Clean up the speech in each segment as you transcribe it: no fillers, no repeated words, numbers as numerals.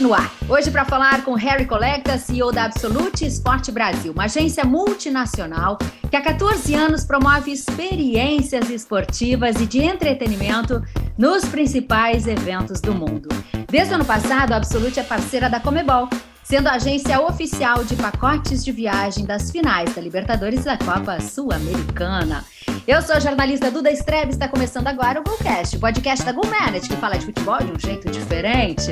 Podcast no ar. Hoje para falar com Harry Collecta, CEO da Absolute Esporte Brasil, uma agência multinacional que há 14 anos promove experiências esportivas e de entretenimento nos principais eventos do mundo. Desde o ano passado, a Absolute é parceira da Conmebol, sendo a agência oficial de pacotes de viagem das finais da Libertadores e da Copa Sul-Americana. Eu sou a jornalista Duda Strebe e está começando agora o Golcast, o podcast da GoManage, que fala de futebol de um jeito diferente.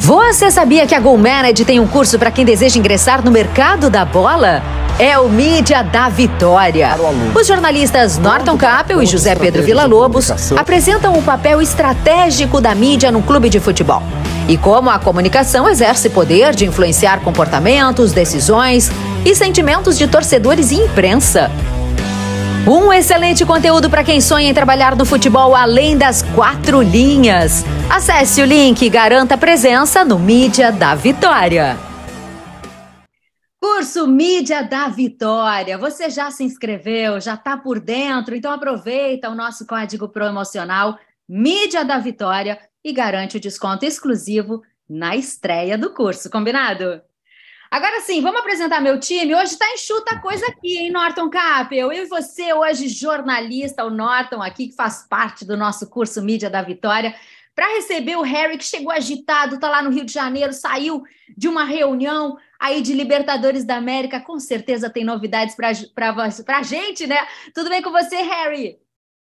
Você sabia que a GoManage tem um curso para quem deseja ingressar no mercado da bola? É o Mídia da Vitória. Os jornalistas Norton Capel e José Pedro Villa-Lobos apresentam o papel estratégico da mídia no clube de futebol e como a comunicação exerce poder de influenciar comportamentos, decisões e sentimentos de torcedores e imprensa. Um excelente conteúdo para quem sonha em trabalhar no futebol além das 4 linhas. Acesse o link e garanta presença no Mídia da Vitória. Curso Mídia da Vitória. Você já se inscreveu? Já está por dentro? Então aproveita o nosso código promocional Mídia da Vitória e garante o desconto exclusivo na estreia do curso. Combinado? Agora sim, vamos apresentar meu time. Hoje está enxuta a coisa aqui, hein, Norton Capel? Eu e você, hoje, jornalista, o Norton aqui, que faz parte do nosso curso Mídia da Vitória, para receber o Harry, que chegou agitado, está lá no Rio de Janeiro, saiu de uma reunião aí de Libertadores da América, com certeza tem novidades para a gente, né? Tudo bem com você, Harry?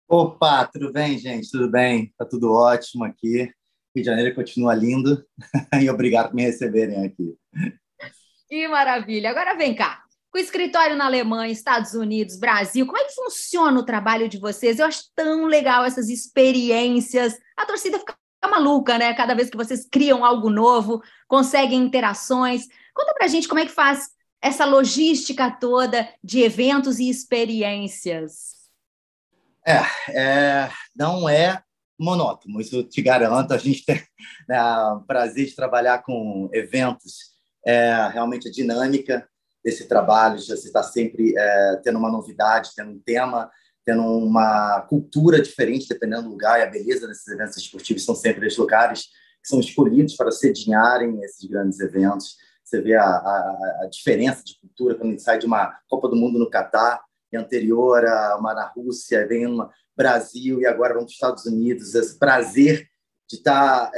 Opa, tudo bem, gente? Tudo bem? Tá tudo ótimo aqui. Rio de Janeiro continua lindo e obrigado por me receberem aqui. Que maravilha! Agora vem cá, com escritório na Alemanha, Estados Unidos, Brasil, como é que funciona o trabalho de vocês? Eu acho tão legal essas experiências. A torcida fica maluca, né? Cada vez que vocês criam algo novo, conseguem interações. Conta pra gente como é que faz essa logística toda de eventos e experiências. Não é monótono, isso eu te garanto. A gente tem, né, o prazer de trabalhar com eventos. Realmente a dinâmica desse trabalho, de você estar sempre tendo uma novidade, tendo um tema, tendo uma cultura diferente, dependendo do lugar, e a beleza desses eventos esportivos são sempre os lugares que são escolhidos para sediarem esses grandes eventos. Você vê a diferença de cultura quando a gente sai de uma Copa do Mundo no Catar, e anterior a uma na Rússia, vem no Brasil, e agora vamos para os Estados Unidos. Esse prazer de estar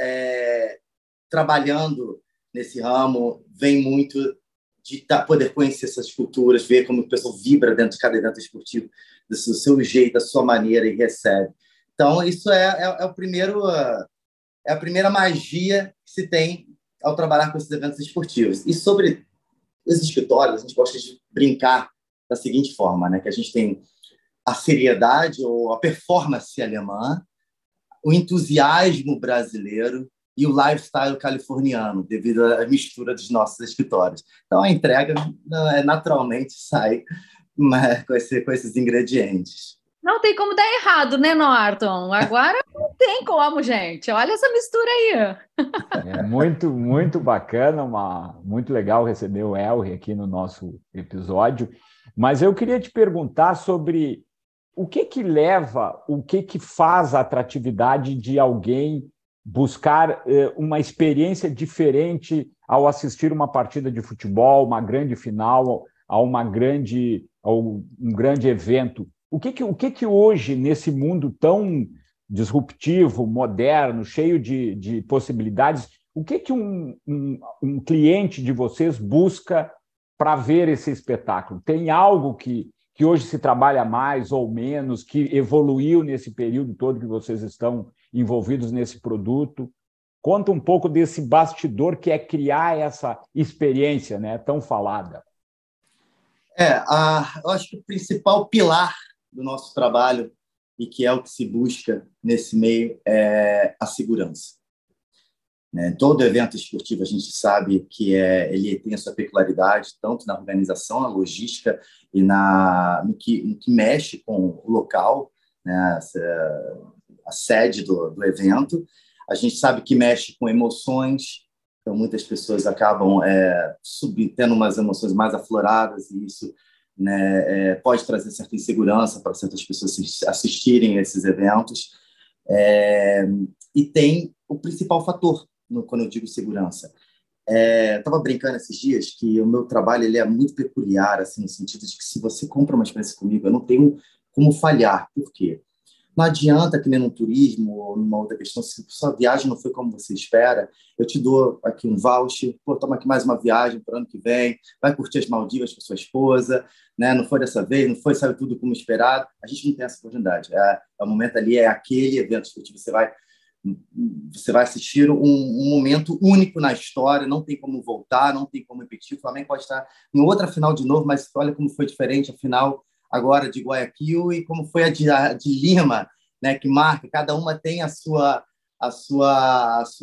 trabalhando nesse ramo vem muito de poder conhecer essas culturas, ver como o pessoal vibra dentro de cada evento esportivo, do seu jeito, da sua maneira, e recebe. Então, isso é a primeira magia que se tem ao trabalhar com esses eventos esportivos. E sobre os escritórios, a gente gosta de brincar da seguinte forma, né? Que a gente tem a seriedade ou a performance alemã, o entusiasmo brasileiro e o lifestyle californiano, devido à mistura dos nossos escritórios. Então, a entrega naturalmente sai com esses ingredientes. Não tem como dar errado, né, Norton? Agora não tem como, gente. Olha essa mistura aí. É muito, muito bacana, muito legal receber o Harry aqui no nosso episódio. Mas eu queria te perguntar sobre o que leva, o que faz a atratividade de alguém buscar uma experiência diferente ao assistir uma partida de futebol, uma grande final, a um grande evento. O que hoje, nesse mundo tão disruptivo, moderno, cheio de possibilidades, o que um cliente de vocês busca para ver esse espetáculo? Tem algo que hoje se trabalha mais ou menos, que evoluiu nesse período todo que vocês estão envolvidos nesse produto? Conta um pouco desse bastidor que é criar essa experiência, né, tão falada. Eu acho que o principal pilar do nosso trabalho, e que é o que se busca nesse meio, é a segurança. Todo evento esportivo a gente sabe que ele tem a sua peculiaridade, tanto na organização, na logística e no que mexe com o local, né, a sede do evento. A gente sabe que mexe com emoções, então muitas pessoas acabam tendo umas emoções mais afloradas, e isso né? Pode trazer certa insegurança para certas pessoas assistirem a esses eventos. E tem o principal fator, quando eu digo segurança. Estava brincando esses dias que o meu trabalho ele é muito peculiar, assim, no sentido de que se você compra uma experiência comigo, eu não tenho como falhar. Por quê? Não adianta que nem no turismo ou numa outra questão, se sua viagem não foi como você espera, eu te dou aqui um voucher, toma aqui mais uma viagem para o ano que vem, vai curtir as Maldivas com sua esposa, né? Não foi dessa vez, não foi, sabe, tudo como esperado. A gente não tem essa oportunidade. O momento ali é aquele evento que você vai assistir um momento único na história, não tem como voltar, não tem como repetir. O Flamengo pode estar em outra final de novo, mas olha como foi diferente a final agora de Guayaquil e como foi a de Lima, né, que marca, cada uma tem a sua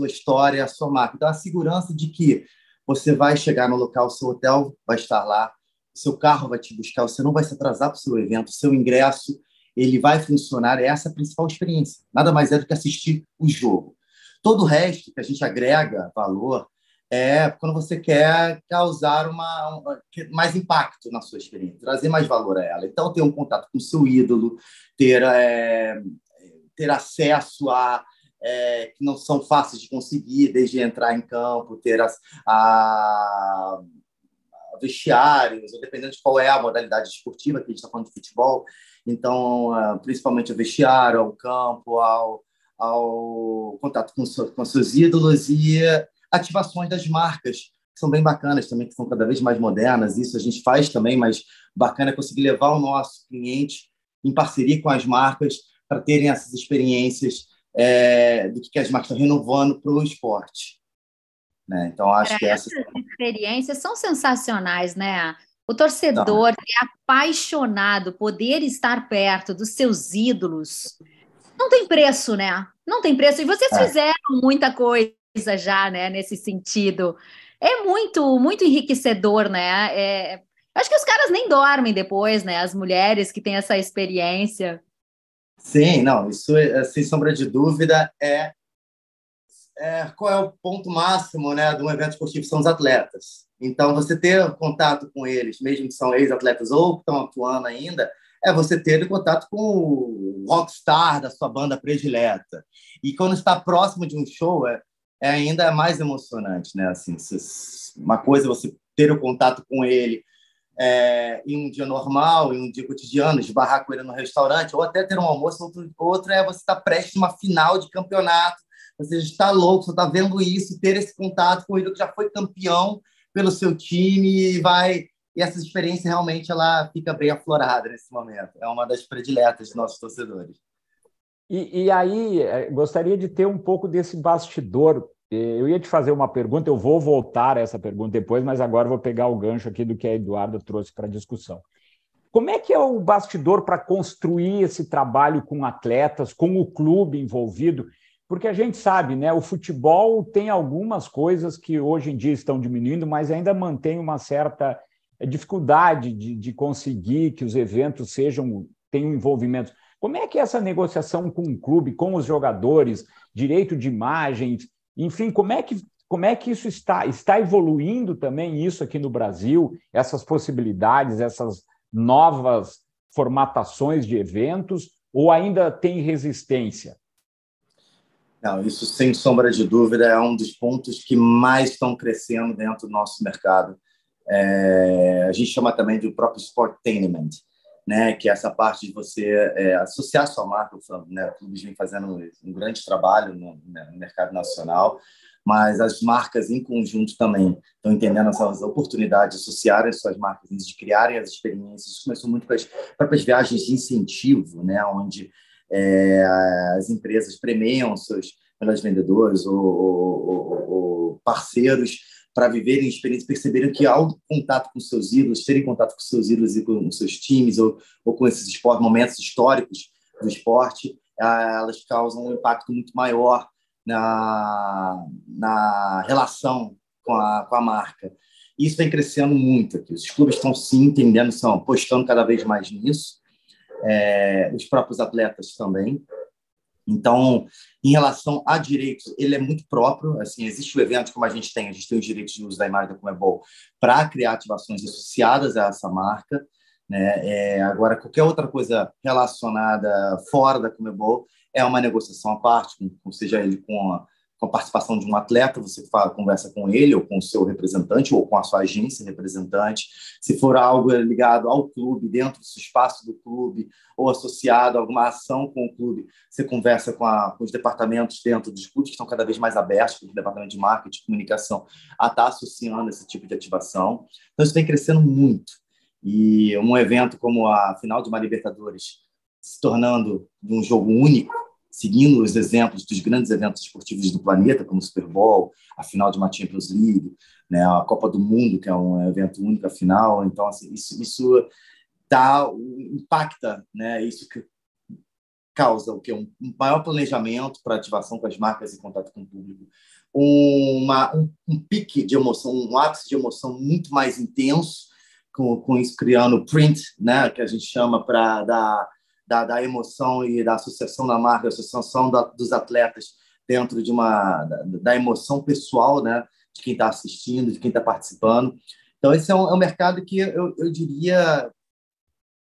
história, a sua marca. Então, a segurança de que você vai chegar no local, o seu hotel vai estar lá, o seu carro vai te buscar, você não vai se atrasar para o seu evento, o seu ingresso ele vai funcionar, é essa a principal experiência. Nada mais é do que assistir o jogo. Todo o resto que a gente agrega valor é quando você quer causar mais impacto na sua experiência, trazer mais valor a ela. Então, ter um contato com o seu ídolo, ter acesso a que não são fáceis de conseguir, desde entrar em campo, ter a vestiários, dependendo de qual é a modalidade esportiva, que a gente está falando de futebol, então, principalmente o vestiário, ao campo, ao contato com seus ídolos e ativações das marcas, que são bem bacanas também, que são cada vez mais modernas. Isso a gente faz também, mas bacana é conseguir levar o nosso cliente em parceria com as marcas para terem essas experiências do que as marcas estão renovando para o esporte. Né? Então, acho que essas experiências são sensacionais, né? O torcedor é apaixonado, poder estar perto dos seus ídolos. Não tem preço, né? Não tem preço. E vocês fizeram muita coisa já, né, nesse sentido. É muito, muito enriquecedor, né? Acho que os caras nem dormem depois, né? As mulheres que têm essa experiência. Sim, não, isso, sem sombra de dúvida, qual é o ponto máximo, né, de um evento esportivo? São os atletas. Então, você ter contato com eles, mesmo que são ex-atletas ou que estão atuando ainda, você ter contato com o rockstar da sua banda predileta. E quando está próximo de um show, ainda mais emocionante, né? Assim, uma coisa é você ter o contato com ele em um dia normal, em um dia cotidiano, esbarrar com ele no restaurante, ou até ter um almoço, outro é você estar prestes a uma final de campeonato, você está louco, você está vendo isso, ter esse contato com ele que já foi campeão pelo seu time e essa experiência realmente ela fica bem aflorada nesse momento. É uma das prediletas dos nossos torcedores. E aí, gostaria de ter um pouco desse bastidor. Eu ia te fazer uma pergunta, eu vou voltar a essa pergunta depois, mas agora vou pegar o gancho aqui do que a Eduarda trouxe para a discussão. Como é que é o bastidor para construir esse trabalho com atletas, com o clube envolvido? Porque a gente sabe, né, o futebol tem algumas coisas que hoje em dia estão diminuindo, mas ainda mantém uma certa dificuldade de conseguir que os eventos tenham envolvimento. Como é que é essa negociação com o clube, com os jogadores, direito de imagens, enfim, como é que isso está evoluindo também isso aqui no Brasil, essas possibilidades, essas novas formatações de eventos, ou ainda tem resistência? Não, isso, sem sombra de dúvida, é um dos pontos que mais estão crescendo dentro do nosso mercado. A gente chama também de próprio sportainment, né? Que é essa parte de você associar sua marca. Né? O clube vem fazendo um grande trabalho no mercado nacional, mas as marcas em conjunto também estão entendendo essas oportunidades de associarem suas marcas, de criarem as experiências. Isso começou muito com as próprias viagens de incentivo, né? Onde as empresas premiam seus melhores vendedores ou parceiros para viverem experiências, perceberam que ao contato com seus ídolos, terem contato com seus ídolos e com seus times ou com esses momentos históricos do esporte, elas causam um impacto muito maior na relação com a marca. Isso vem crescendo muito aqui. Os clubes estão se entendendo, estão apostando cada vez mais nisso. Os próprios atletas também. Então, em relação a direitos, ele é muito próprio. Assim, existe o evento como a gente tem os direitos de uso da imagem da Conmebol para criar ativações associadas a essa marca, né? Agora, qualquer outra coisa relacionada fora da Conmebol é uma negociação à parte, seja ele com a participação de um atleta, você conversa com ele, ou com o seu representante, ou com a sua agência representante. Se for algo ligado ao clube, dentro do espaço do clube, ou associado a alguma ação com o clube, você conversa com os departamentos dentro dos clubes, que estão cada vez mais abertos, o departamento de marketing e comunicação, a estar associando esse tipo de ativação. Então, isso vem crescendo muito. E um evento como a final de uma Libertadores se tornando um jogo único, seguindo os exemplos dos grandes eventos esportivos do planeta, como o Super Bowl, a final de uma Champions League, né, a Copa do Mundo, que é um evento único, a final. Então, assim, isso impacta, né, isso que causa o que um maior planejamento para ativação com as marcas e contato com o público, um pique de emoção, um ápice de emoção muito mais intenso, com isso criando print, né, que a gente chama para da emoção e da associação da marca, da associação dos atletas dentro da emoção pessoal, né, de quem está assistindo, de quem está participando. Então, esse é um mercado que eu diria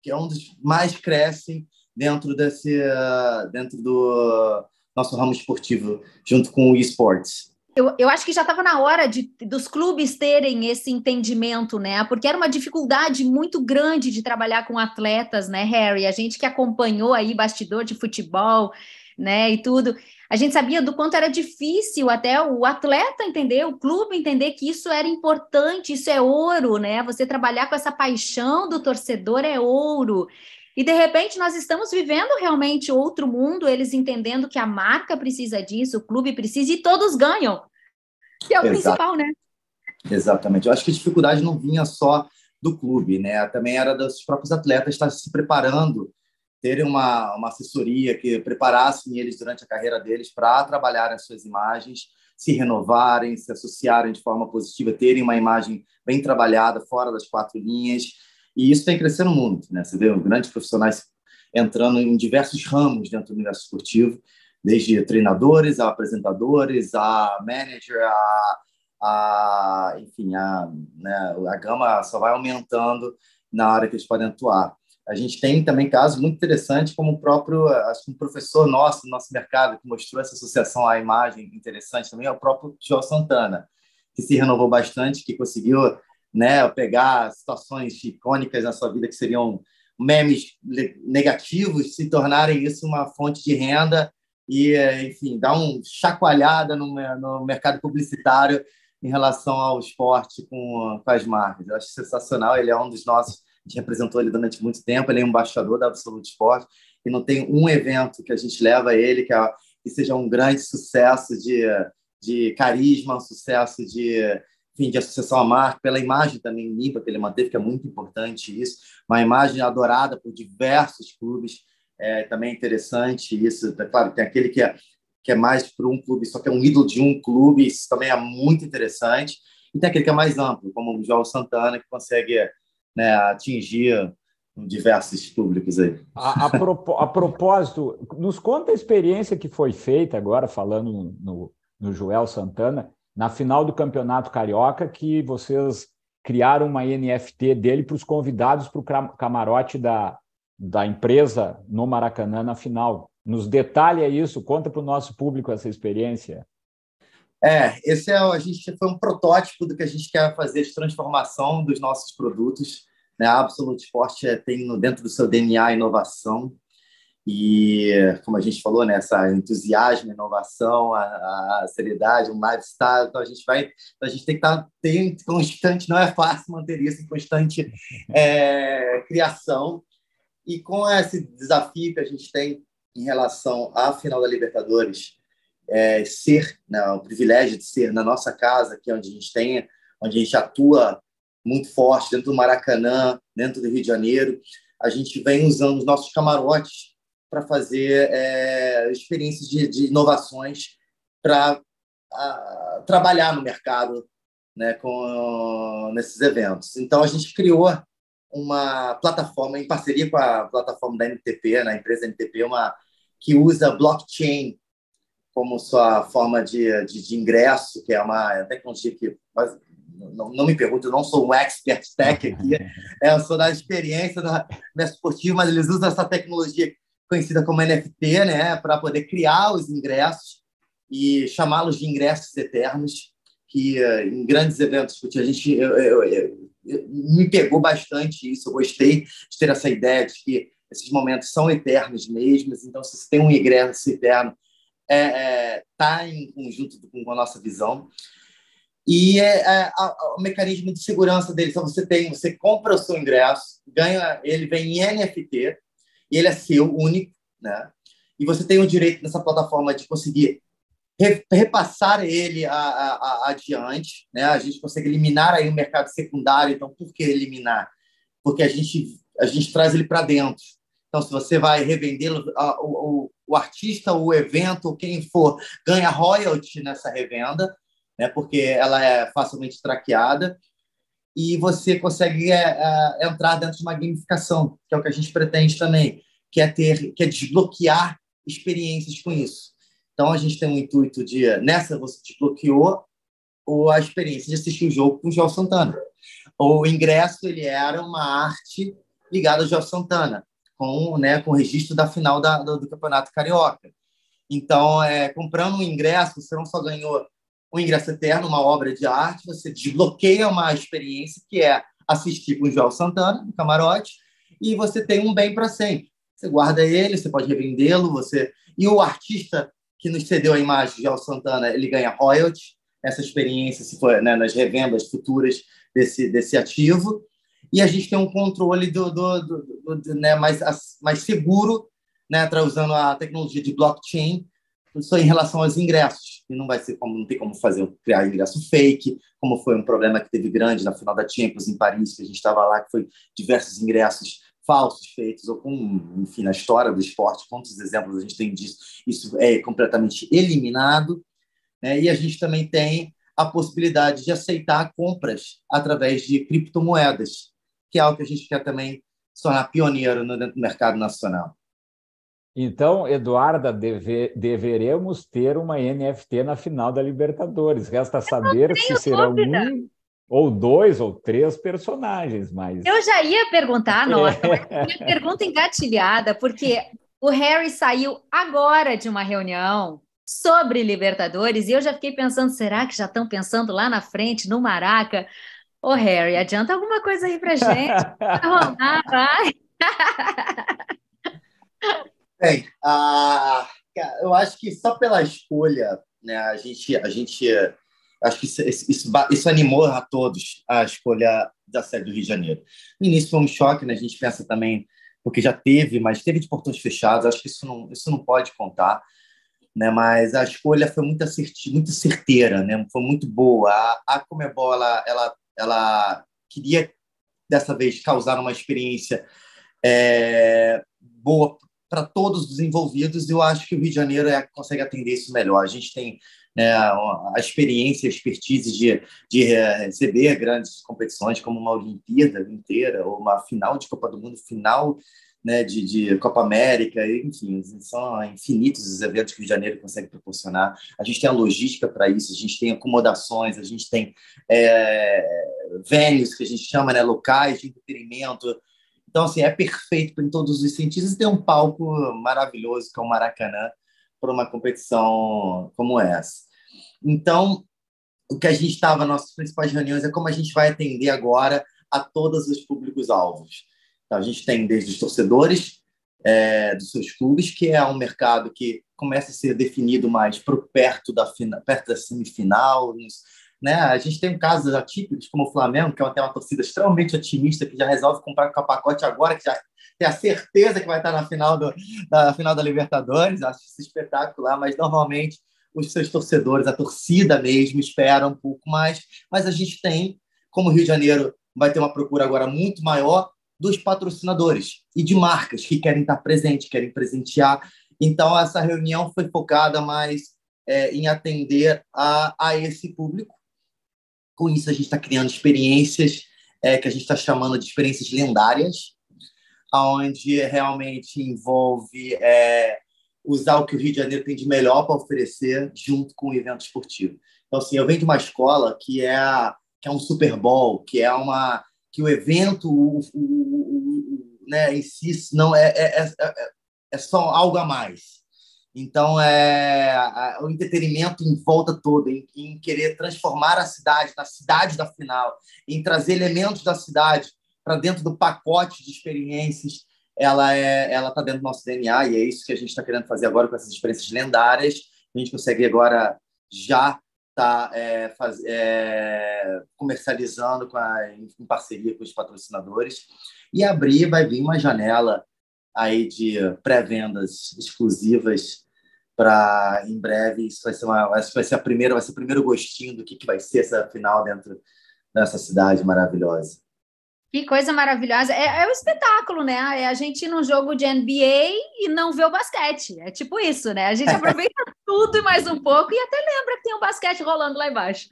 que é um dos mais crescem dentro do nosso ramo esportivo, junto com o esportes. Eu acho que já estava na hora dos clubes terem esse entendimento, né? Porque era uma dificuldade muito grande de trabalhar com atletas, né, Harry? A gente que acompanhou aí bastidor de futebol, né, e tudo, a gente sabia do quanto era difícil até o atleta entender, o clube entender que isso era importante, isso é ouro, né? Você trabalhar com essa paixão do torcedor é ouro. E, de repente, nós estamos vivendo realmente outro mundo, eles entendendo que a marca precisa disso, o clube precisa, e todos ganham, que é o principal, né? Exatamente. Eu acho que a dificuldade não vinha só do clube, né? Também era dos próprios atletas estar se preparando, terem uma assessoria que preparasse eles durante a carreira deles para trabalhar as suas imagens, se renovarem, se associarem de forma positiva, terem uma imagem bem trabalhada, fora das quatro linhas. E isso tem crescendo muito, né? Você vê grandes profissionais entrando em diversos ramos dentro do universo esportivo, desde treinadores a apresentadores, a manager, enfim, né, a gama só vai aumentando na área que eles podem atuar. A gente tem também casos muito interessantes, como o próprio, acho que um professor nosso do nosso mercado, que mostrou essa associação à imagem interessante também, é o próprio João Santana, que se renovou bastante, que conseguiu, né, pegar situações icônicas na sua vida que seriam memes negativos, se tornarem isso uma fonte de renda e, enfim, dar uma chacoalhada no mercado publicitário em relação ao esporte com as marcas. Eu acho sensacional, ele é um dos nossos, a gente representou ele durante muito tempo, ele é embaixador da Absolute Sport, e não tem um evento que a gente leva ele que seja um grande sucesso de carisma, um sucesso enfim, de associação à marca, pela imagem também limpa que ele manteve, que é muito importante isso, uma imagem adorada por diversos clubes, também é interessante isso. Claro, tem aquele que é mais para um clube, só que é um ídolo de um clube, isso também é muito interessante, e tem aquele que é mais amplo, como o João Santana, que consegue, né, atingir diversos públicos aí. A propósito, nos conta a experiência que foi feita agora, falando no Joel Santana, na final do Campeonato Carioca, que vocês criaram uma NFT dele para os convidados para o camarote da empresa no Maracanã na final. Nos detalha isso, conta para o nosso público essa experiência. Esse a gente foi um protótipo do que a gente quer fazer de transformação dos nossos produtos, né? A Absolute Sport tem dentro do seu DNA a inovação e, como a gente falou, né, essa entusiasmo, inovação, a seriedade, um lifestyle. Então a gente tem que estar em constante, não é fácil manter isso em constante criação. E com esse desafio que a gente tem em relação à final da Libertadores, né, o privilégio de ser na nossa casa, que é onde a gente atua muito forte, dentro do Maracanã, dentro do Rio de Janeiro, a gente vem usando os nossos camarotes para fazer experiências de inovações para trabalhar no mercado, né, nesses eventos. Então, a gente criou uma plataforma em parceria com a plataforma da NTP, na empresa NTP, que usa blockchain como sua forma de ingresso, que é uma tecnologia que não me pergunto, eu não sou um expert tech aqui, eu sou da experiência da comércio esportivo, mas eles usam essa tecnologia conhecida como NFT, né, para poder criar os ingressos e chamá-los de ingressos eternos, que em grandes eventos a gente me pegou bastante isso, eu gostei de ter essa ideia de que esses momentos são eternos mesmo, então se você tem um ingresso eterno, está em conjunto com a nossa visão. E o mecanismo de segurança dele, então você compra o seu ingresso, ele vem em NFT, e ele é seu, único, né? E você tem o direito nessa plataforma de conseguir repassar ele adiante, né? A gente consegue eliminar aí o mercado secundário. Então, por que eliminar? Porque a gente traz ele para dentro. Então, se você vai revendê-lo, o artista, o evento, quem for, ganha royalty nessa revenda, né? Porque ela é facilmente traqueada, e você consegue entrar dentro de uma gamificação, que é o que a gente pretende também, que é desbloquear experiências com isso. Então, a gente tem um intuito nessa você desbloqueou a experiência de assistir o jogo com o João Santana. O ingresso ele era uma arte ligada ao João Santana, com o registro da final do Campeonato Carioca. Então, comprando um ingresso, você não só ganhou um ingresso eterno, uma obra de arte, você desbloqueia uma experiência que é assistir com o João Santana, no camarote, e você tem um bem para sempre. Você guarda ele, você pode revendê-lo, e o artista que nos cedeu a imagem de João Santana, ele ganha royalty, essa experiência, se for, né, nas revendas futuras desse ativo, e a gente tem um controle né, mais seguro, né, usando a tecnologia de blockchain, só em relação aos ingressos, e não tem como criar ingresso fake, como foi um problema que teve grande na final da Champions em Paris, que a gente estava lá, que foi diversos ingressos falsos feitos, ou enfim, na história do esporte, quantos exemplos a gente tem disso, isso é completamente eliminado, né? E a gente também tem a possibilidade de aceitar compras através de criptomoedas, que é algo que a gente quer também se tornar pioneiro dentro do mercado nacional. Então, Eduarda, deveremos ter uma NFT na final da Libertadores. Resta saber se serão um, ou 2, ou 3 personagens. Mas eu já ia perguntar, nossa, minha pergunta engatilhada, porque o Harry saiu agora de uma reunião sobre Libertadores e eu já fiquei pensando, será que já estão pensando lá na frente, no Maraca? Ô, Harry, adianta alguma coisa aí pra gente. Vai rolar, vai. Bem, eu acho que só pela escolha, né, a gente acho que isso animou a todos a escolha da sede do Rio de Janeiro. No início foi um choque, né? A gente pensa também, porque já teve, mas teve de portões fechados, acho que isso não pode contar, né? Mas a escolha foi muito certeira, né? Foi muito boa. A Conmebol, ela queria, dessa vez, causar uma experiência boa para todos os envolvidos, e eu acho que o Rio de Janeiro consegue atender isso melhor. A gente tem, né, a experiência, a expertise de receber grandes competições, como uma Olimpíada inteira, ou uma final de Copa do Mundo, final, né, de Copa América, enfim, são infinitos os eventos que o Rio de Janeiro consegue proporcionar. A gente tem a logística para isso, a gente tem acomodações, a gente tem venues, que a gente chama, né, locais de entretenimento. Então, assim, é perfeito em todos os sentidos, e tem um palco maravilhoso, que é o Maracanã, para uma competição como essa. Então, o que a gente estava, nossas principais reuniões, é como a gente vai atender agora a todos os públicos-alvos. Então, a gente tem desde os torcedores dos seus clubes, que é um mercado que começa a ser definido mais perto da semifinal, né? A gente tem casos atípicos, como o Flamengo, que tem uma torcida extremamente otimista, que já resolve comprar o pacote agora, que já tem a certeza que vai estar na final da Libertadores. Acho isso espetacular, mas normalmente os seus torcedores, a torcida mesmo, espera um pouco mais. Mas a gente tem, como o Rio de Janeiro vai ter uma procura agora muito maior, dos patrocinadores e de marcas que querem estar presentes, querem presentear. Então, essa reunião foi focada mais em atender a esse público. Com isso, a gente está criando experiências que a gente está chamando de experiências lendárias, onde realmente envolve usar o que o Rio de Janeiro tem de melhor para oferecer junto com o evento esportivo. Então, assim, eu venho de uma escola que é que é um Super Bowl, que o evento né, em si não é só algo a mais. Então, o entretenimento em volta toda, em querer transformar a cidade na cidade da final, em trazer elementos da cidade para dentro do pacote de experiências, ela está dentro do nosso DNA, e é isso que a gente está querendo fazer agora com essas experiências lendárias. A gente consegue agora já estar comercializando em parceria com os patrocinadores, e vai vir uma janela aí de pré-vendas exclusivas para em breve. Isso vai ser o primeiro gostinho do que vai ser essa final dentro dessa cidade maravilhosa. Que coisa maravilhosa. É um espetáculo, né? É a gente ir num jogo de NBA e não ver o basquete. É tipo isso, né? A gente aproveita tudo e mais um pouco e até lembra que tem um basquete rolando lá embaixo.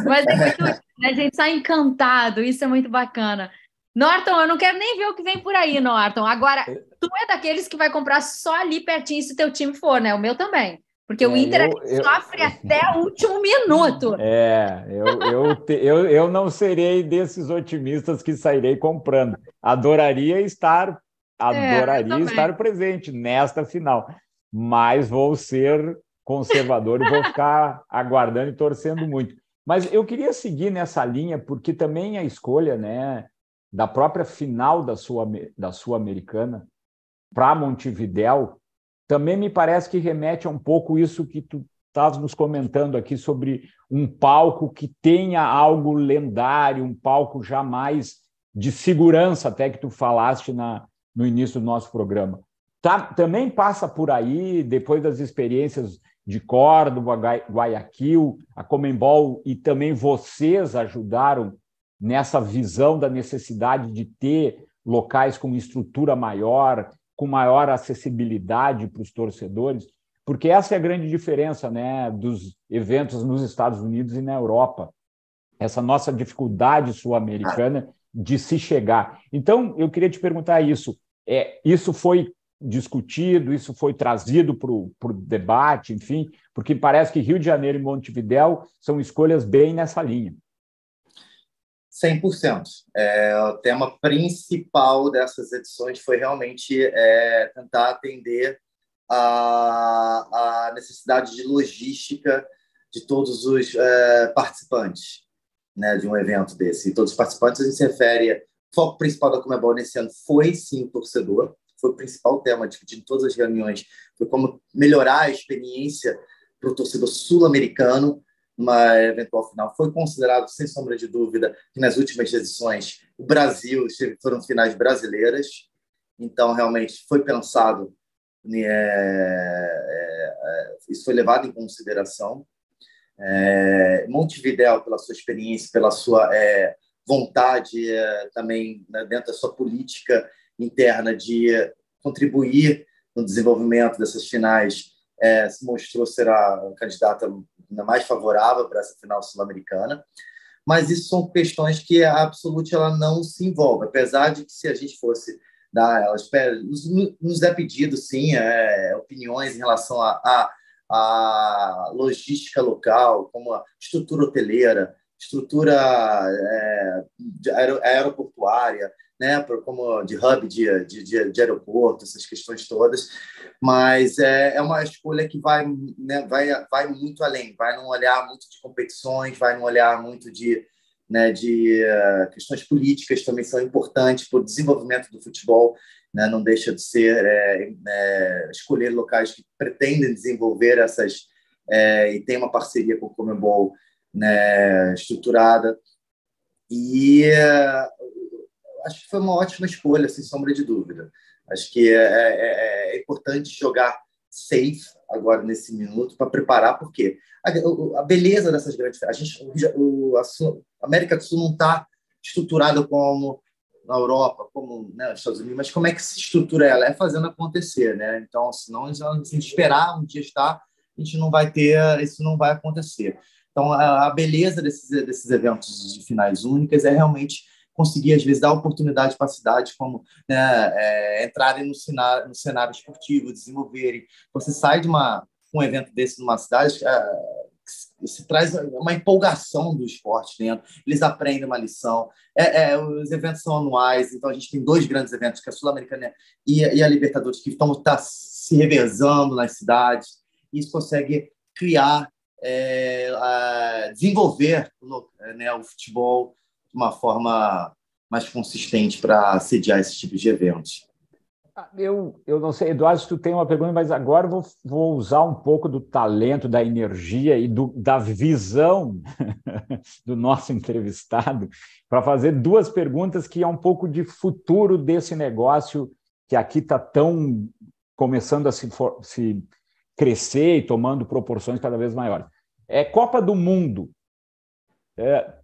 Mas é muito isso, né? A gente sai encantado. Isso é muito bacana. Norton, eu não quero nem ver o que vem por aí, Norton. Agora, tu é daqueles que vai comprar só ali pertinho se teu time for, né? O meu também. Porque o Inter sofre até o último minuto. Eu não serei desses otimistas que sairei comprando. Adoraria estar presente nesta final, mas vou ser conservador e vou ficar aguardando e torcendo muito. Mas eu queria seguir nessa linha, porque também a escolha, né, da própria final da Sul-Americana para Montevidéu também me parece que remete a um pouco isso que tu estavas nos comentando aqui sobre um palco que tenha algo lendário, um palco jamais de segurança, até que tu falaste no início do nosso programa. Também passa por aí, depois das experiências de Córdoba, Guayaquil, a Conmebol, e também vocês ajudaram nessa visão da necessidade de ter locais com estrutura maior, com maior acessibilidade para os torcedores, porque essa é a grande diferença, né, dos eventos nos Estados Unidos e na Europa, essa nossa dificuldade sul-americana de se chegar. Então, eu queria te perguntar isso. Isso foi discutido, isso foi trazido para o debate, enfim, porque parece que Rio de Janeiro e Montevidéu são escolhas bem nessa linha. 100%. O tema principal dessas edições foi realmente tentar atender a necessidade de logística de todos os participantes, né, de um evento desse. E todos os participantes, a gente se refere... O foco principal da Conmebol nesse ano foi, sim, o torcedor. Foi o principal tema discutido em todas as reuniões. Foi como melhorar a experiência para o torcedor sul-americano numa eventual final. Foi considerado, sem sombra de dúvida, que nas últimas edições o Brasil foram finais brasileiras. Então, realmente, foi pensado, isso foi levado em consideração. Montevidéu, pela sua experiência, pela sua vontade também, né, dentro da sua política interna de contribuir no desenvolvimento dessas finais, se mostrou ser a candidata ainda mais favorável para essa final sul-americana. Mas isso são questões que a Absolute ela não se envolve, apesar de que, se a gente fosse dar, nos é pedido, sim, opiniões em relação à logística local, como a estrutura hoteleira, estrutura aeroportuária, né, como de hub de aeroporto, essas questões todas, mas é uma escolha que vai muito além, vai num olhar muito de competições, vai num olhar muito de questões políticas, também são importantes para o desenvolvimento do futebol, né, não deixa de ser escolher locais que pretendem desenvolver essas, e tem uma parceria com o Conmebol, né, estruturada, e acho que foi uma ótima escolha, sem sombra de dúvida. Acho que é importante jogar safe agora nesse minuto para preparar, porque a beleza dessas grandes... A América do Sul não está estruturada como na Europa, como, né, nos Estados Unidos, mas como é que se estrutura ela? É fazendo acontecer, né? Então, senão, se a gente esperar um dia estar, a gente não vai ter, isso não vai acontecer. Então, a beleza desses eventos de finais únicas é realmente conseguir, às vezes, dar oportunidade para a cidade, como, né, entrarem no cenário esportivo, desenvolverem. Você sai de um evento desse numa cidade, isso traz uma empolgação do esporte dentro. Eles aprendem uma lição. Os eventos são anuais, então a gente tem 2 grandes eventos, que é a Sul-Americana e a Libertadores, que estão se revezando nas cidades. Isso consegue criar, desenvolver, né, o futebol de uma forma mais consistente para sediar esse tipo de eventos. Eu não sei, Eduardo, se tu tem uma pergunta, mas agora eu vou usar um pouco do talento, da energia e da visão do nosso entrevistado para fazer 2 perguntas que é um pouco de futuro desse negócio que aqui está tão começando a se crescer e tomando proporções cada vez maiores. Copa do Mundo.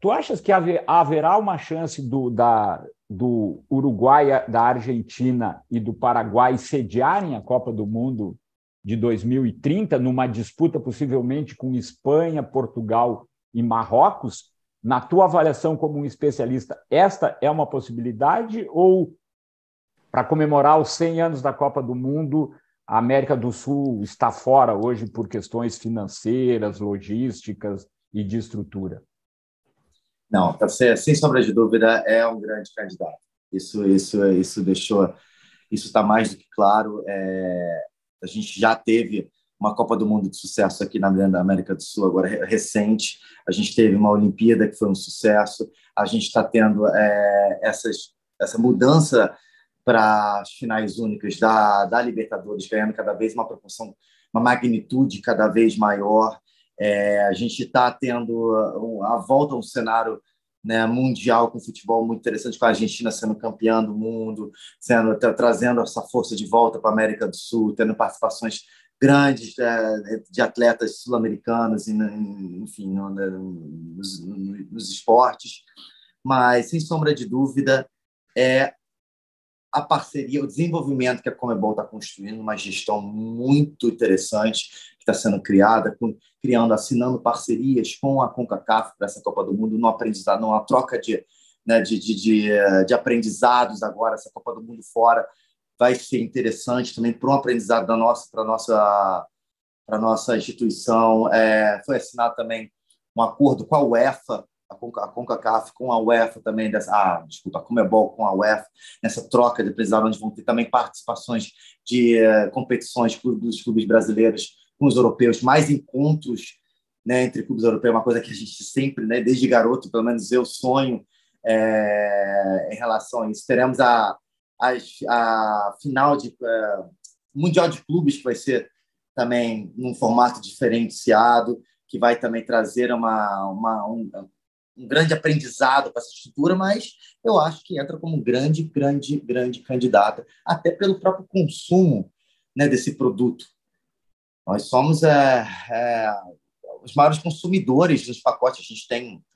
Tu achas que haverá uma chance do Uruguai, da Argentina e do Paraguai sediarem a Copa do Mundo de 2030, numa disputa possivelmente com Espanha, Portugal e Marrocos? Na tua avaliação como um especialista, esta é uma possibilidade ou, para comemorar os 100 anos da Copa do Mundo, a América do Sul está fora hoje por questões financeiras, logísticas e de estrutura? Não, sem sombra de dúvida, é um grande candidato. Isso está mais do que claro. A gente já teve uma Copa do Mundo de sucesso aqui na América do Sul, agora recente. A gente teve uma Olimpíada que foi um sucesso. A gente está tendo essa mudança para as finais únicas da Libertadores, ganhando cada vez uma proporção, uma magnitude cada vez maior. A gente está tendo a volta a um cenário, né, mundial com futebol muito interessante, com a Argentina sendo campeã do mundo, trazendo essa força de volta para a América do Sul, tendo participações grandes de atletas sul-americanos, enfim, nos esportes. Mas, sem sombra de dúvida, a parceria, o desenvolvimento que a Conmebol está construindo, uma gestão muito interessante que está sendo criada, assinando parcerias com a CONCACAF para essa Copa do Mundo, no aprendizado, numa troca de aprendizados agora, essa Copa do Mundo fora vai ser interessante também para um aprendizado para a nossa instituição. Foi assinado também um acordo com a UEFA, a CONCACAF com a UEFA também, a Conmebol com a UEFA, nessa troca de aprendizado, onde vão ter também participações de competições dos clubes brasileiros com os europeus, mais encontros, né, entre clubes europeus, uma coisa que a gente sempre, né, desde garoto, pelo menos eu sonho em relação a isso. Teremos a final de Mundial de Clubes, que vai ser também num formato diferenciado, que vai também trazer um grande aprendizado para essa estrutura, mas eu acho que entra como grande candidata, até pelo próprio consumo, né, desse produto. Nós somos os maiores consumidores dos pacotes.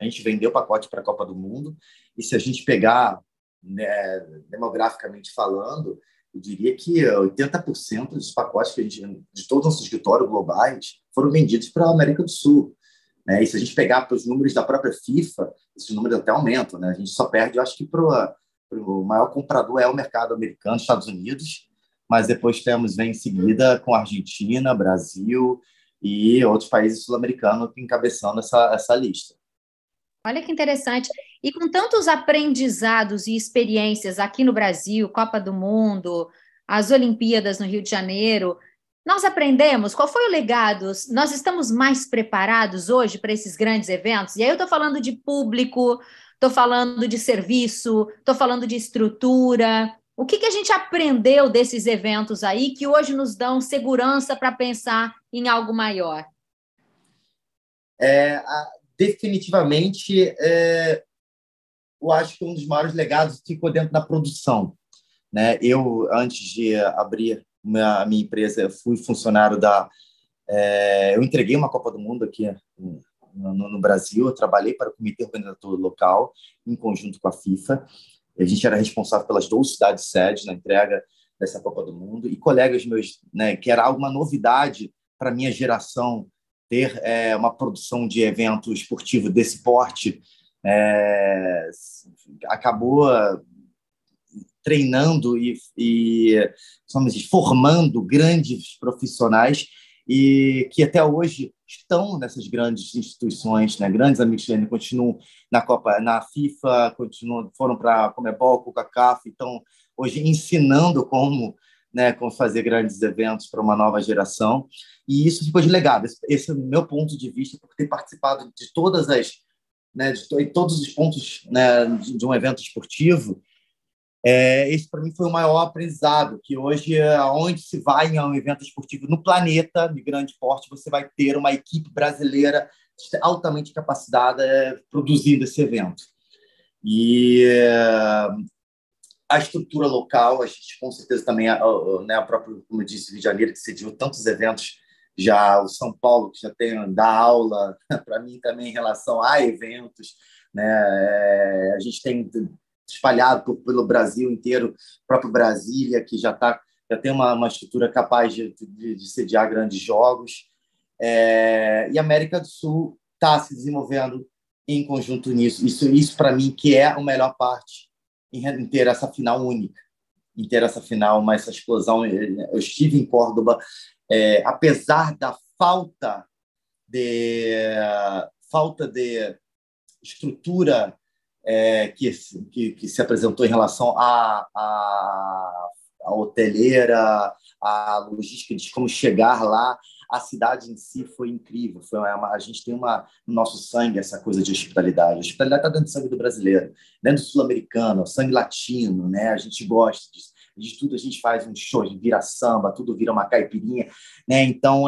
A gente vendeu pacote para a Copa do Mundo, e se a gente pegar, né, demograficamente falando, eu diria que 80% dos pacotes de todos os nossos escritórios globais foram vendidos para a América do Sul. Né? E se a gente pegar para os números da própria FIFA, esses números até aumentam. Né? A gente só perde, eu acho que o maior comprador é o mercado americano, Estados Unidos, mas depois vem em seguida com a Argentina, Brasil e outros países sul-americanos encabeçando essa lista. Olha que interessante. E com tantos aprendizados e experiências aqui no Brasil, Copa do Mundo, as Olimpíadas no Rio de Janeiro, nós aprendemos? Qual foi o legado? Nós estamos mais preparados hoje para esses grandes eventos? E aí eu estou falando de público, estou falando de serviço, estou falando de estrutura. O que a gente aprendeu desses eventos aí que hoje nos dão segurança para pensar em algo maior? Definitivamente, eu acho que um dos maiores legados ficou dentro da produção. Né? Eu, antes de abrir a minha empresa, eu fui funcionário eu entreguei uma Copa do Mundo aqui no Brasil, eu trabalhei para o Comitê Organizador Local, em conjunto com a FIFA. A gente era responsável pelas 12 cidades sedes na entrega dessa Copa do Mundo, e colegas meus, né, que era alguma novidade para a minha geração, ter uma produção de evento esportivo desse porte, acabou treinando e formando grandes profissionais, e que até hoje estão nessas grandes instituições, né? Grandes amigos ainda continuam na Copa, na FIFA, continuam, foram para a Conmebol, CONCACAF, então hoje ensinando como, né, como fazer grandes eventos para uma nova geração, e isso ficou de legado. Esse é o meu ponto de vista, por ter participado de todas as, né, de todos os pontos, né, de um evento esportivo. Esse, para mim, foi o maior aprendizado, que hoje, aonde se vai em um evento esportivo no planeta, de grande porte, você vai ter uma equipe brasileira altamente capacitada produzindo esse evento. E a estrutura local, a gente com certeza também, né, a própria, como eu disse, Rio de Janeiro, que sediou tantos eventos, já o São Paulo, que já tem da aula, para mim também em relação a eventos, né, a gente tem espalhado pelo Brasil inteiro, o próprio Brasília, que já tem uma estrutura capaz de sediar grandes jogos, e a América do Sul está se desenvolvendo em conjunto nisso. Isso para mim, que é a melhor parte em ter essa final única, em ter essa final, essa explosão. Eu estive em Córdoba, apesar da falta de estrutura que se apresentou em relação à hoteleira, à logística de como chegar lá. A cidade em si foi incrível. A gente tem no nosso sangue essa coisa de hospitalidade. A hospitalidade está dentro do sangue do brasileiro, dentro do sul-americano, sangue latino, né? A gente gosta disso. De tudo a gente faz um show, vira samba, tudo vira uma caipirinha, né? Então,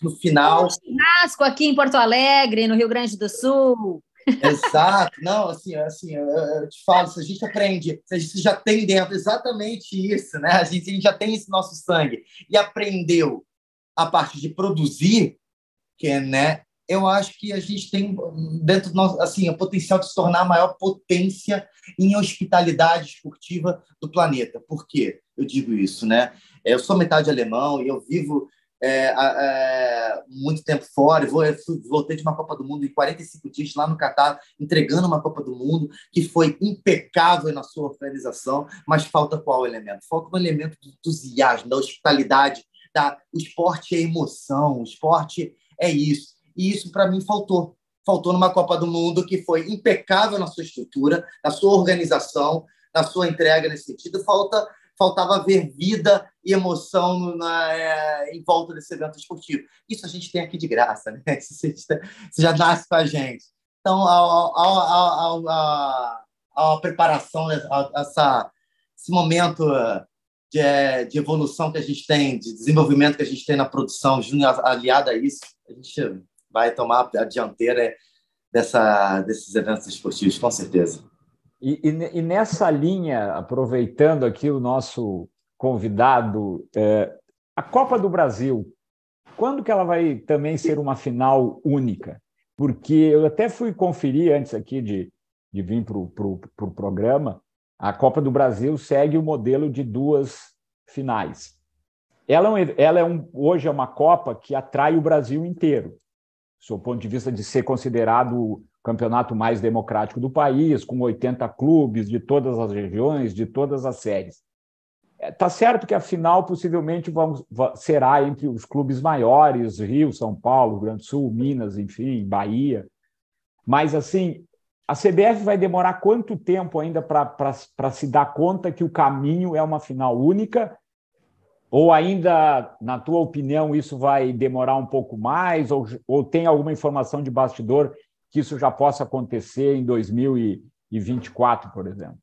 no final... Churrasco aqui em Porto Alegre, no Rio Grande do Sul. Exato. Não, assim, eu te falo, se a gente aprende, se a gente já tem dentro exatamente isso, né? A gente já tem esse nosso sangue e aprendeu a parte de produzir, né? Eu acho que a gente tem dentro do nosso, assim, o potencial de se tornar a maior potência em hospitalidade esportiva do planeta. Por quê? Eu digo isso, né? Eu sou metade alemão e eu vivo muito tempo fora. Voltei de uma Copa do Mundo em 45 dias lá no Catar, entregando uma Copa do Mundo que foi impecável na sua organização, mas falta qual elemento? Falta um elemento do entusiasmo, da hospitalidade. O esporte é emoção, o esporte é isso. E isso, para mim, faltou. Faltou numa Copa do Mundo que foi impecável na sua estrutura, na sua organização, na sua entrega nesse sentido. Faltava ver vida e emoção em volta desse evento esportivo. Isso a gente tem aqui de graça, né? Isso já nasce com a gente. Então, a preparação, esse momento de evolução que a gente tem, de desenvolvimento que a gente tem na produção, aliado a isso, a gente vai tomar a dianteira desses eventos esportivos, com certeza. E nessa linha, aproveitando aqui o nosso convidado, a Copa do Brasil, quando que ela vai também ser uma final única? Porque eu até fui conferir antes aqui de vir para o programa, a Copa do Brasil segue o modelo de 2 finais. Hoje é uma Copa que atrai o Brasil inteiro, do ponto de vista de ser considerado o campeonato mais democrático do país, com 80 clubes de todas as regiões, de todas as séries. Está certo que a final possivelmente será entre os clubes maiores, Rio, São Paulo, Rio Grande do Sul, Minas, enfim, Bahia. Mas, assim, a CBF vai demorar quanto tempo ainda para se dar conta que o caminho é uma final única? Ou ainda, na tua opinião, isso vai demorar um pouco mais? Ou tem alguma informação de bastidor que isso já possa acontecer em 2024, por exemplo?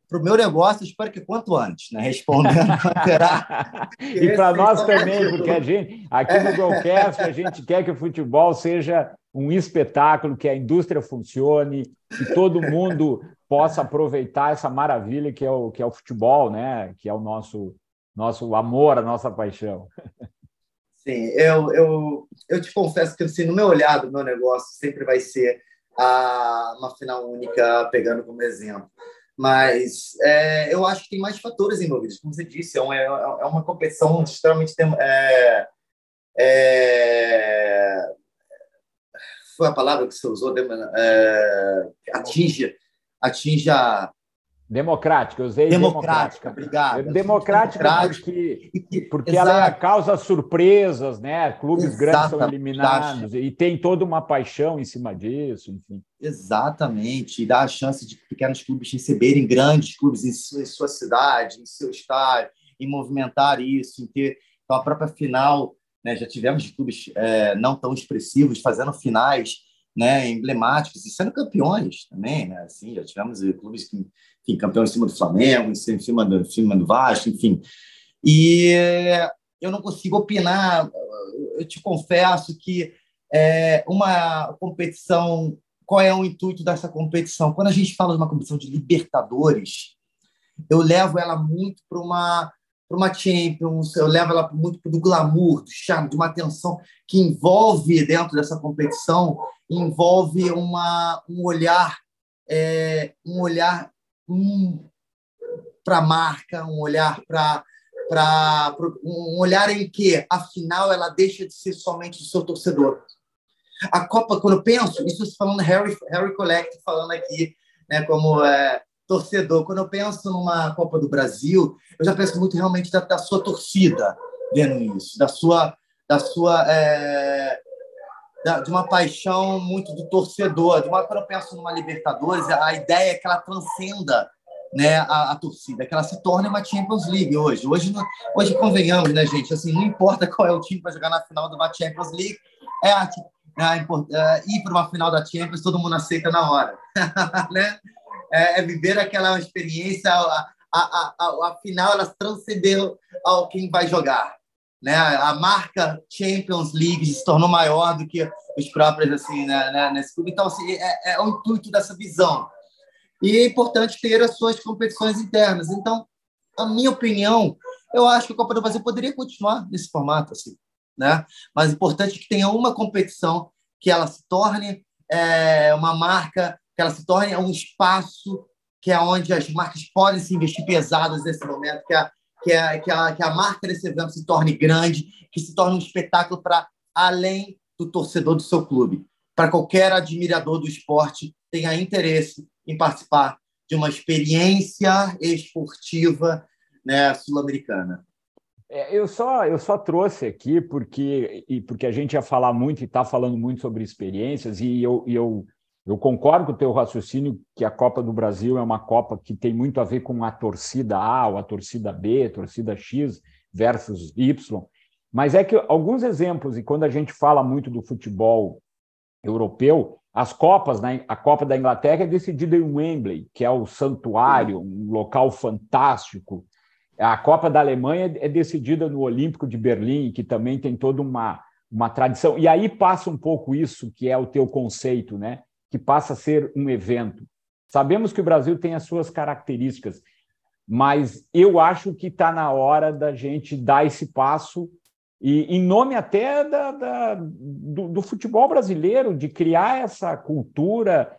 Para o meu negócio, eu espero que quanto antes, né? Respondendo. E para nós também, porque aqui no Golcast, a gente quer que o futebol seja um espetáculo, que a indústria funcione, que todo mundo possa aproveitar essa maravilha que é o futebol, né? Que é o nosso amor, a nossa paixão. Sim, eu te confesso que, assim, no meu olhar do meu negócio sempre vai ser uma final única, pegando como exemplo. Mas eu acho que tem mais fatores envolvidos. Como você disse, é uma competição extremamente... foi a palavra que você usou, atinge Democrática, eu usei democrática. Obrigado. Democrática porque ela causa surpresas, né? Clubes grandes são eliminados e tem toda uma paixão em cima disso, enfim. Exatamente, e dá a chance de pequenos clubes receberem grandes clubes em sua cidade, em seu estádio, e movimentar isso, em ter então, a própria final, né? Já tivemos clubes não tão expressivos fazendo finais, né, emblemáticos e sendo campeões também, né? Assim, já tivemos clubes que, enfim, campeões em cima do Flamengo, em cima do Vasco, enfim. E eu não consigo opinar. Eu te confesso que uma competição. Qual é o intuito dessa competição? Quando a gente fala de uma competição de Libertadores, eu levo ela muito para uma Champions, eu levo ela muito para o glamour, do charme, de uma tensão que envolve dentro dessa competição, envolve um olhar para a marca, um olhar um olhar em que, afinal, ela deixa de ser somente do seu torcedor. A Copa, quando eu penso, isso falando Harry Collect, falando aqui, né, como torcedor, quando eu penso numa Copa do Brasil, eu já penso muito realmente da sua torcida vendo isso, de uma paixão muito do torcedor. Quando eu penso numa Libertadores, a ideia é que ela transcenda, né, a torcida, que para ela se torne uma Champions League hoje. Hoje convenhamos, né, gente? Assim, não importa qual é o time para jogar na final de uma Champions League, ir para uma final da Champions, todo mundo aceita na hora. Né? Viver aquela experiência, a final ela transcendeu ao quem vai jogar. Né? A marca Champions League se tornou maior do que os próprios assim, né, nesse clube. Então, assim, é o intuito dessa visão. E é importante ter as suas competições internas. Então, a minha opinião, eu acho que a Copa do Brasil poderia continuar nesse formato, assim, né? Mas é importante que tenha uma competição que ela se torne uma marca, que ela se torne um espaço que é onde as marcas podem se investir pesadas nesse momento, que a marca desse evento se torne grande, que se torne um espetáculo para além do torcedor do seu clube, para qualquer admirador do esporte tenha interesse em participar de uma experiência esportiva, né, sul-americana. Eu só trouxe aqui porque a gente ia falar muito e está falando muito sobre experiências, e eu concordo com o teu raciocínio que a Copa do Brasil é uma Copa que tem muito a ver com a torcida A ou a torcida B, a torcida X versus Y, mas é que alguns exemplos, e quando a gente fala muito do futebol europeu, as Copas, né? A Copa da Inglaterra é decidida em Wembley, que é o santuário, um local fantástico. A Copa da Alemanha é decidida no Olímpico de Berlim, que também tem toda uma tradição. E aí passa um pouco isso, que é o teu conceito, né? Que passa a ser um evento. Sabemos que o Brasil tem as suas características, mas eu acho que está na hora da gente dar esse passo, e em nome até do futebol brasileiro, de criar essa cultura.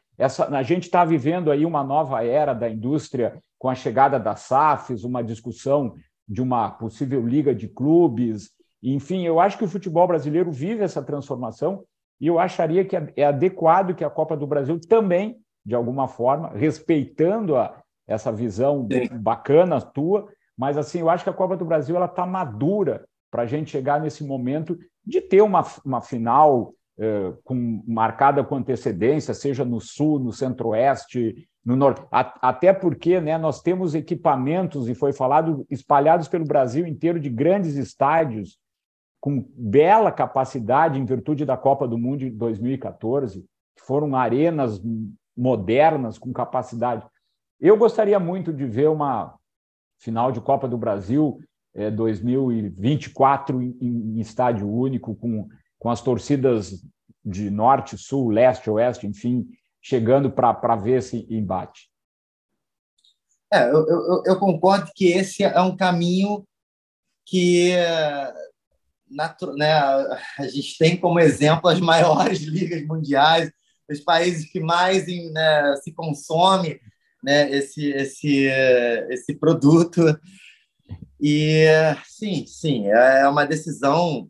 A gente está vivendo aí uma nova era da indústria, com a chegada das SAFs, uma discussão de uma possível liga de clubes. Enfim, eu acho que o futebol brasileiro vive essa transformação, e eu acharia que é adequado que a Copa do Brasil também, de alguma forma, respeitando essa visão bacana tua, mas assim, eu acho que a Copa do Brasil está madura para a gente chegar nesse momento de ter uma final marcada com antecedência, seja no Sul, no Centro-Oeste, no Norte. Até porque, né, nós temos equipamentos, e foi falado, espalhados pelo Brasil inteiro, de grandes estádios, com bela capacidade, em virtude da Copa do Mundo de 2014, que foram arenas modernas, com capacidade. Eu gostaria muito de ver uma final de Copa do Brasil 2024 em estádio único, com as torcidas de norte, sul, leste, oeste, enfim, chegando para ver esse embate. Eu concordo que esse é um caminho que né, a gente tem como exemplo as maiores ligas mundiais, os países que mais né, se consome, né, esse produto. E sim, é uma decisão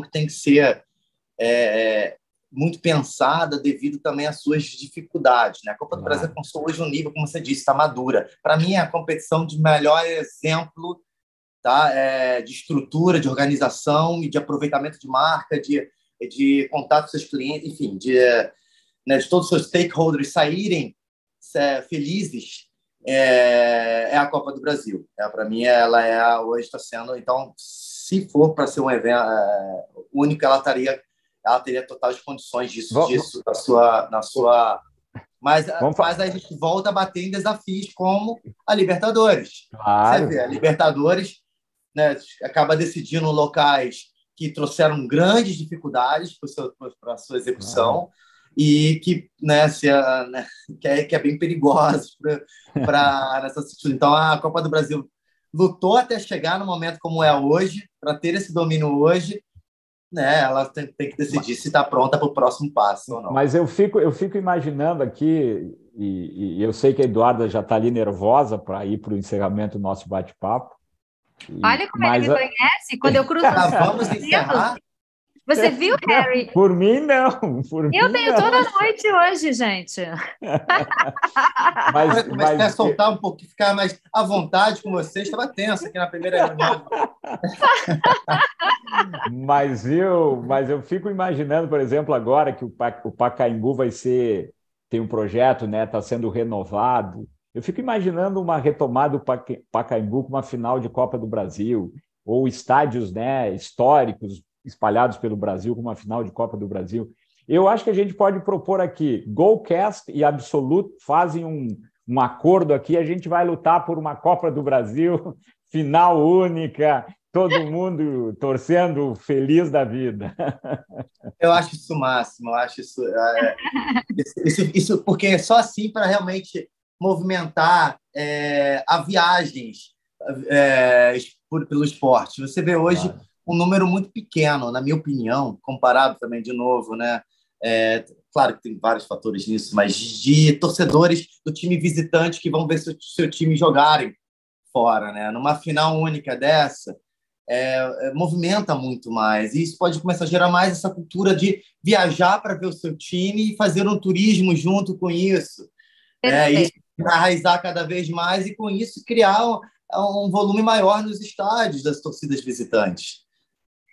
que tem que ser muito pensada devido também às suas dificuldades, né? A Copa do Brasil alcançou hoje um nível, como você disse, está madura. Para mim, é a competição de melhor exemplo, tá? De estrutura, de organização e de aproveitamento de marca, de contato com seus clientes, enfim, né, de todos os seus stakeholders saírem felizes, é a Copa do Brasil. Para mim, hoje está sendo. Então, se for para ser um evento único, ela teria totais condições disso na sua. Mas a gente volta a bater em desafios como a Libertadores. Claro. Você vê, a Libertadores, né, acaba decidindo locais que trouxeram grandes dificuldades para a sua execução. E que, né, que é bem perigosa nessa situação. Então, a Copa do Brasil lutou até chegar no momento como é hoje, para ter esse domínio hoje, né, ela tem que decidir se está pronta para o próximo passo ou não. Mas eu fico imaginando aqui, e eu sei que a Eduarda já está ali nervosa para ir para o encerramento do nosso bate-papo. Olha como ele me conhece, quando eu cruzo os vamos encerrar? Você viu, Harry? Por mim, não. Eu tenho toda noite hoje, gente. Mas quer soltar um pouquinho, ficar mais à vontade com você. Estava tenso aqui na primeira reunião. Mas eu fico imaginando, por exemplo, agora que o Pacaembu tem um projeto, né? Está sendo renovado. Eu fico imaginando uma retomada do Pacaembu com uma final de Copa do Brasil, ou estádios, né, históricos espalhados pelo Brasil, com uma final de Copa do Brasil. Eu acho que a gente pode propor aqui, Golcast e Absolute fazem um acordo aqui, a gente vai lutar por uma Copa do Brasil, final única, todo mundo torcendo feliz da vida. Eu acho isso o máximo, eu acho isso porque é só assim para realmente movimentar a viagens pelo esporte. Você vê hoje um número muito pequeno, na minha opinião, comparado também, de novo, né? Claro que tem vários fatores nisso, mas de torcedores do time visitante que vão ver seu time jogarem fora, né? Numa final única dessa, movimenta muito mais. E isso pode começar a gerar mais essa cultura de viajar para ver o seu time e fazer um turismo junto com isso. Isso enraizar cada vez mais e, com isso, criar um volume maior nos estádios das torcidas visitantes.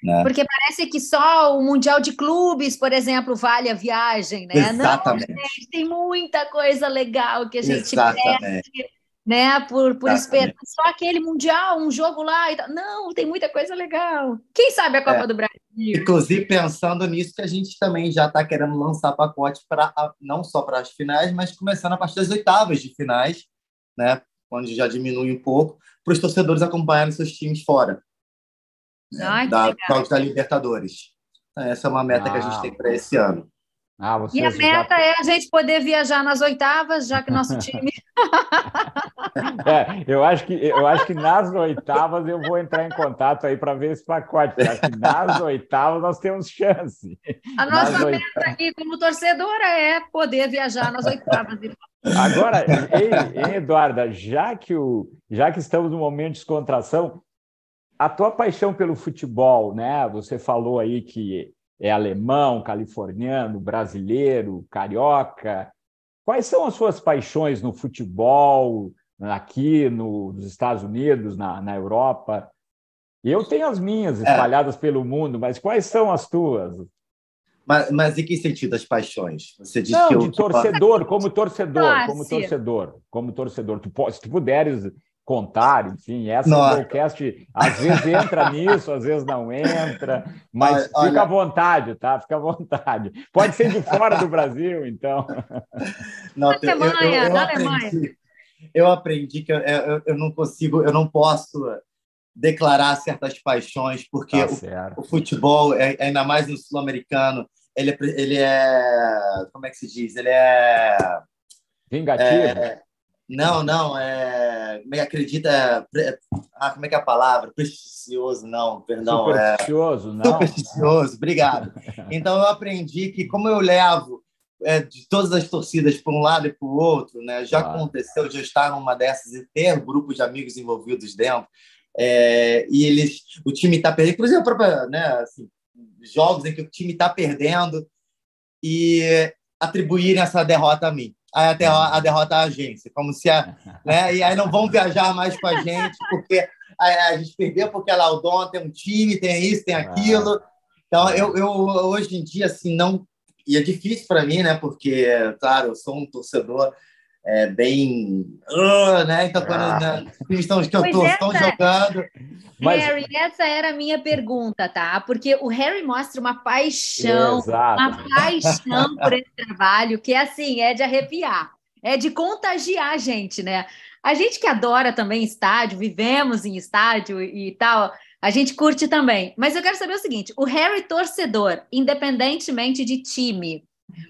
Né? Porque parece que só o Mundial de Clubes, por exemplo, vale a viagem, né? Exatamente. Não, gente, tem muita coisa legal que a gente perde, né? Por esperar só aquele Mundial, um jogo lá e tal. Não, tem muita coisa legal. Quem sabe a Copa do Brasil? Inclusive, pensando nisso, que a gente também já está querendo lançar pacote não só para as finais, mas começando a partir das oitavas de finais, né? Onde já diminui um pouco, para os torcedores acompanharem seus times fora. Da Libertadores. Essa é uma meta que a gente tem para esse ano. E a meta é a gente poder viajar nas oitavas, já que nosso time... eu acho que nas oitavas eu vou entrar em contato aí para ver esse pacote. Acho que nas oitavas nós temos chance. A nossa meta aqui como torcedora é poder viajar nas oitavas. Agora, Eduarda, já que estamos no momento de descontração, a tua paixão pelo futebol, né? Você falou aí que é alemão, californiano, brasileiro, carioca. Quais são as suas paixões no futebol, aqui nos Estados Unidos, na Europa? Eu tenho as minhas espalhadas pelo mundo, mas quais são as tuas? Mas em que sentido as paixões? Você diz Não, que de torcedor, como torcedor. Se tu puderes contar, enfim, essa podcast às vezes entra nisso, às vezes não entra, mas fica à vontade, tá? Fica à vontade. Pode ser de fora do Brasil, então. Eu aprendi que eu não consigo, eu não posso declarar certas paixões, porque o futebol, ainda mais no sul-americano, ele é, como é que se diz? Ele é... Vingativo? Não, me acredita... como é que é a palavra? Presticioso, não, perdão. Supersticioso, não. Supersticioso, obrigado. Então, eu aprendi que, como eu levo de todas as torcidas para um lado e para o outro, né? Já aconteceu de eu estar numa dessas e ter um grupo de amigos envolvidos dentro, e o time está perdendo, inclusive a própria, né, assim, jogos em que o time está perdendo, e atribuírem essa derrota a mim. A derrota à agência, como se né? E aí não vão viajar mais com a gente, porque a gente perdeu, porque a Laudon tem um time, tem isso, tem aquilo. Então, eu hoje em dia, assim, não... E é difícil para mim, né? Porque, claro, eu sou um torcedor bem... né? Então, quando os que eu torço estão jogando... Harry, essa era a minha pergunta, tá? Porque o Harry mostra uma paixão, uma paixão por esse trabalho, que assim, é de arrepiar, é de contagiar a gente, né? A gente que adora também estádio, vivemos em estádio e tal, a gente curte também. Mas eu quero saber o seguinte, o Harry torcedor, independentemente de time,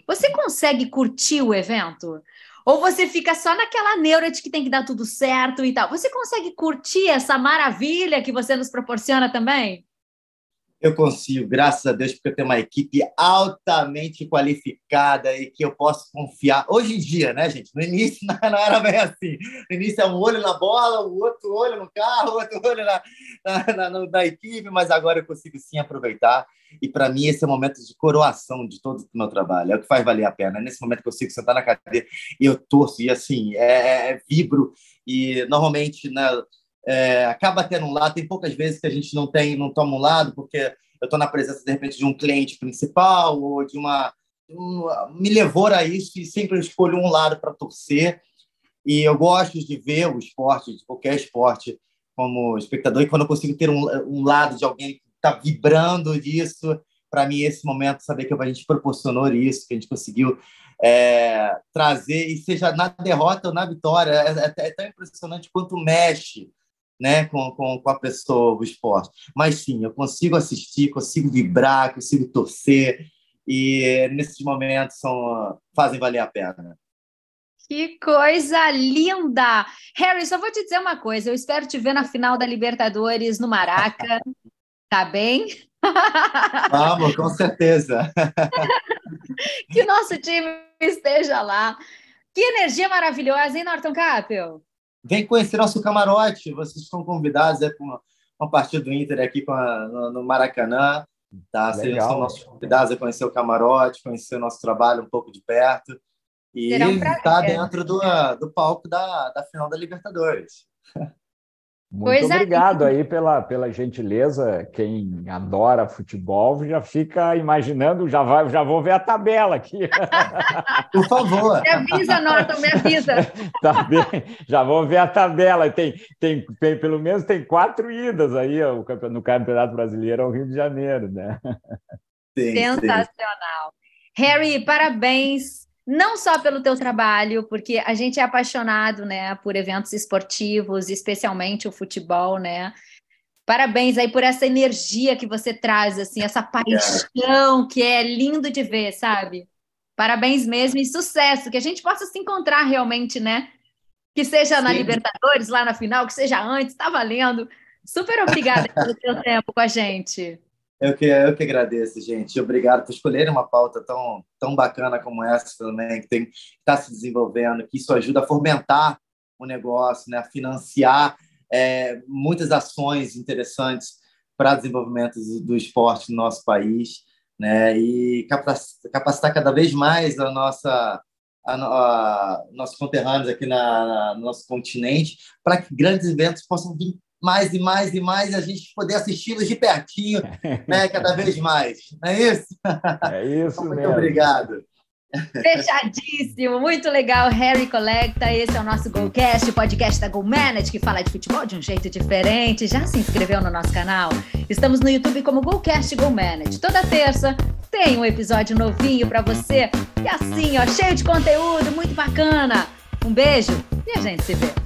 você consegue curtir o evento? Ou você fica só naquela neura de que tem que dar tudo certo e tal? Você consegue curtir essa maravilha que você nos proporciona também? Eu consigo, graças a Deus, porque eu tenho uma equipe altamente qualificada e que eu posso confiar. Hoje em dia, né, gente? No início não era bem assim. No início é um olho na bola, o outro olho no carro, o outro olho na equipe, mas agora eu consigo sim aproveitar. E para mim esse é o momento de coroação de todo o meu trabalho. É o que faz valer a pena. É nesse momento que eu consigo sentar na cadeira e eu torço e assim, vibro. E normalmente, né, acaba tendo um lado. Tem poucas vezes que a gente não toma um lado, porque eu estou na presença, de repente, de um cliente principal ou de me levou a isso e sempre eu escolho um lado para torcer. E eu gosto de ver o esporte, de qualquer esporte, como espectador, e quando eu consigo ter um lado de alguém que está vibrando disso, para mim, esse momento, saber que a gente proporcionou isso, que a gente conseguiu trazer, e seja na derrota ou na vitória, é tão impressionante quanto mexe, né, com a pessoa, o esporte. Mas sim, eu consigo assistir, consigo vibrar, consigo torcer, e nesses momentos fazem valer a pena. Que coisa linda! Harry, só vou te dizer uma coisa, eu espero te ver na final da Libertadores no Maraca, tá bem? Vamos, com certeza. Que nosso time esteja lá. Que energia maravilhosa, hein, Norton Capel? Vem conhecer nosso camarote. Vocês estão convidados para uma partida do Inter aqui no Maracanã. Tá? Vocês são nossos convidados a conhecer o camarote, conhecer o nosso trabalho um pouco de perto. E estar dentro do palco da final da Libertadores. Muito obrigado aí pela gentileza. Quem adora futebol já fica imaginando, já vou ver a tabela aqui. Por favor. Me avisa, Norton, me avisa. Tá bem, já vou ver a tabela. Tem pelo menos tem 4 idas aí no Campeonato Brasileiro ao Rio de Janeiro, né? Sim, sensacional. Sim. Harry, parabéns. Não só pelo teu trabalho, porque a gente é apaixonado, né, por eventos esportivos, especialmente o futebol, né? Parabéns aí por essa energia que você traz, assim, essa paixão que é lindo de ver, sabe? Parabéns mesmo e sucesso, que a gente possa se encontrar realmente, né? Que seja na Libertadores, lá na final, que seja antes, tá valendo. Super obrigada pelo teu tempo com a gente. Eu que agradeço, gente. Obrigado por escolherem uma pauta tão bacana como essa também, que está se desenvolvendo, que isso ajuda a fomentar o negócio, né? A financiar muitas ações interessantes para desenvolvimento do esporte no nosso país, né? E capacitar cada vez mais nossos conterrâneos aqui no nosso continente para que grandes eventos possam vir mais e mais e mais, e a gente poder assisti-los de pertinho, né, cada vez mais. Não é isso? É isso muito mesmo. Obrigado. Fechadíssimo, muito legal, Harry Collecta. Esse é o nosso GoCast, o podcast da GoManage, que fala de futebol de um jeito diferente. Já se inscreveu no nosso canal? Estamos no YouTube como GoCast GoManage. Toda terça tem um episódio novinho para você. E assim, ó, cheio de conteúdo, muito bacana. Um beijo e a gente se vê.